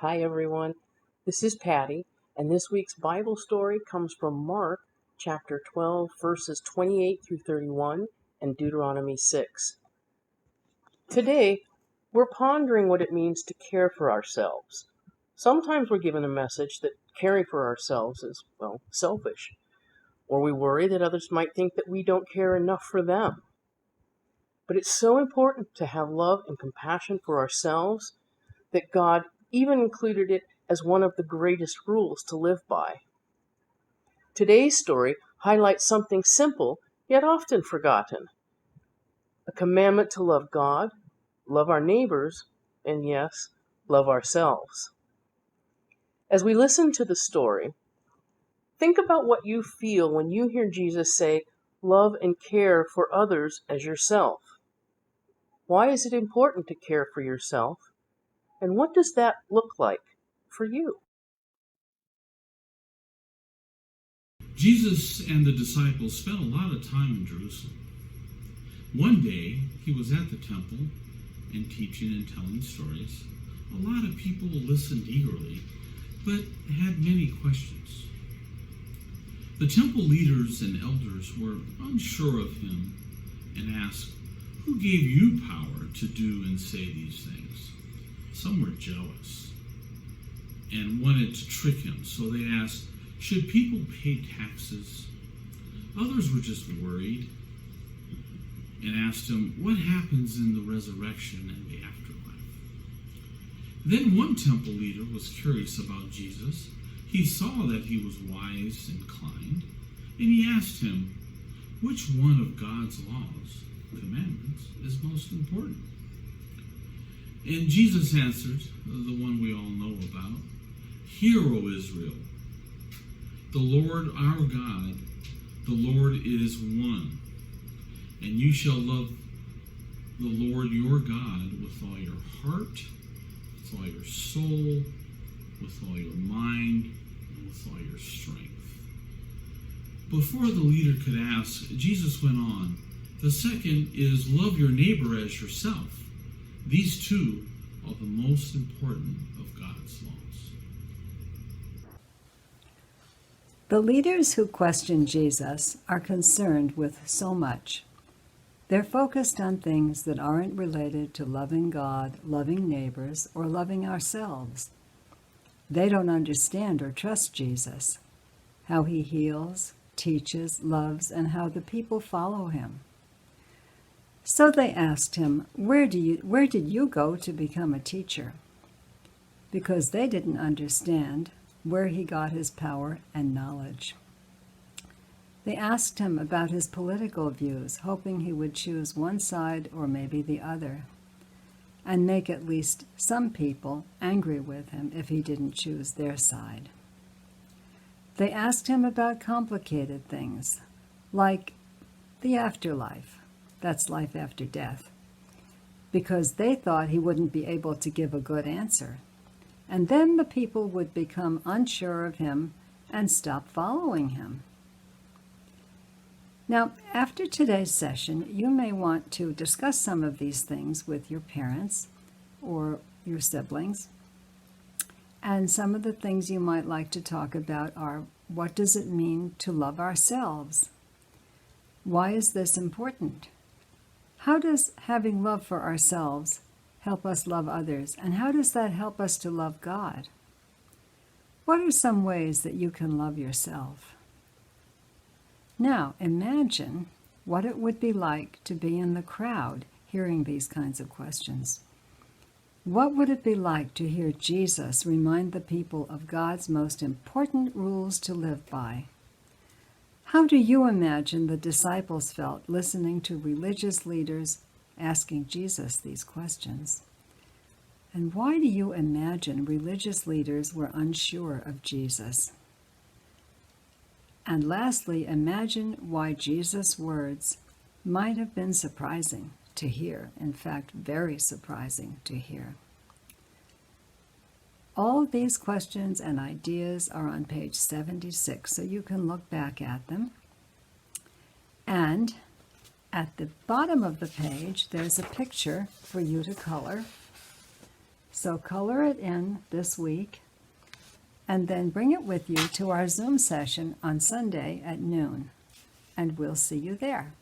Hi everyone, this is Patty, and this week's Bible story comes from Mark chapter 12, verses 28 through 31, and Deuteronomy 6. Today, we're pondering what it means to care for ourselves. Sometimes we're given a message that caring for ourselves is, selfish, or we worry that others might think that we don't care enough for them. But it's so important to have love and compassion for ourselves that God even included it as one of the greatest rules to live by. Today's story highlights something simple yet often forgotten: a commandment to love God, love our neighbors, and yes, love ourselves. As we listen to the story, think about what you feel when you hear Jesus say, "Love and care for others as yourself." Why is it important to care for yourself? And what does that look like for you? Jesus and the disciples spent a lot of time in Jerusalem. One day, he was at the temple and teaching and telling stories. A lot of people listened eagerly, but had many questions. The temple leaders and elders were unsure of him and asked, "Who gave you power to do and say these things?" Some were jealous and wanted to trick him, so they asked, "Should people pay taxes?" Others were just worried and asked him, "What happens in the resurrection and the afterlife?" Then one temple leader was curious about Jesus. He saw that he was wise and kind, and he asked him, "Which one of God's laws, commandments, is most important?" And Jesus answered, the one we all know about, "Hear, O Israel, the Lord our God, the Lord is one, and you shall love the Lord your God with all your heart, with all your soul, with all your mind, and with all your strength." Before the leader could ask, Jesus went on, "The second is love your neighbor as yourself. These two are the most important of God's laws." The leaders who question Jesus are concerned with so much. They're focused on things that aren't related to loving God, loving neighbors, or loving ourselves. They don't understand or trust Jesus, how he heals, teaches, loves, and how the people follow him. So they asked him, where did you go to become a teacher? Because they didn't understand where he got his power and knowledge. They asked him about his political views, hoping he would choose one side or maybe the other, and make at least some people angry with him if he didn't choose their side. They asked him about complicated things, like the afterlife, that's life after death, because they thought he wouldn't be able to give a good answer. And then the people would become unsure of him and stop following him. Now, after today's session, you may want to discuss some of these things with your parents or your siblings. And some of the things you might like to talk about are, what does it mean to love ourselves? Why is this important? How does having love for ourselves help us love others? And how does that help us to love God? What are some ways that you can love yourself? Now, imagine what it would be like to be in the crowd hearing these kinds of questions. What would it be like to hear Jesus remind the people of God's most important rules to live by? How do you imagine the disciples felt listening to religious leaders asking Jesus these questions? And why do you imagine religious leaders were unsure of Jesus? And lastly, imagine why Jesus' words might have been surprising to hear, in fact, very surprising to hear. All these questions and ideas are on page 76, so you can look back at them. And at the bottom of the page, there's a picture for you to color. So color it in this week and then bring it with you to our Zoom session on Sunday at noon. And we'll see you there.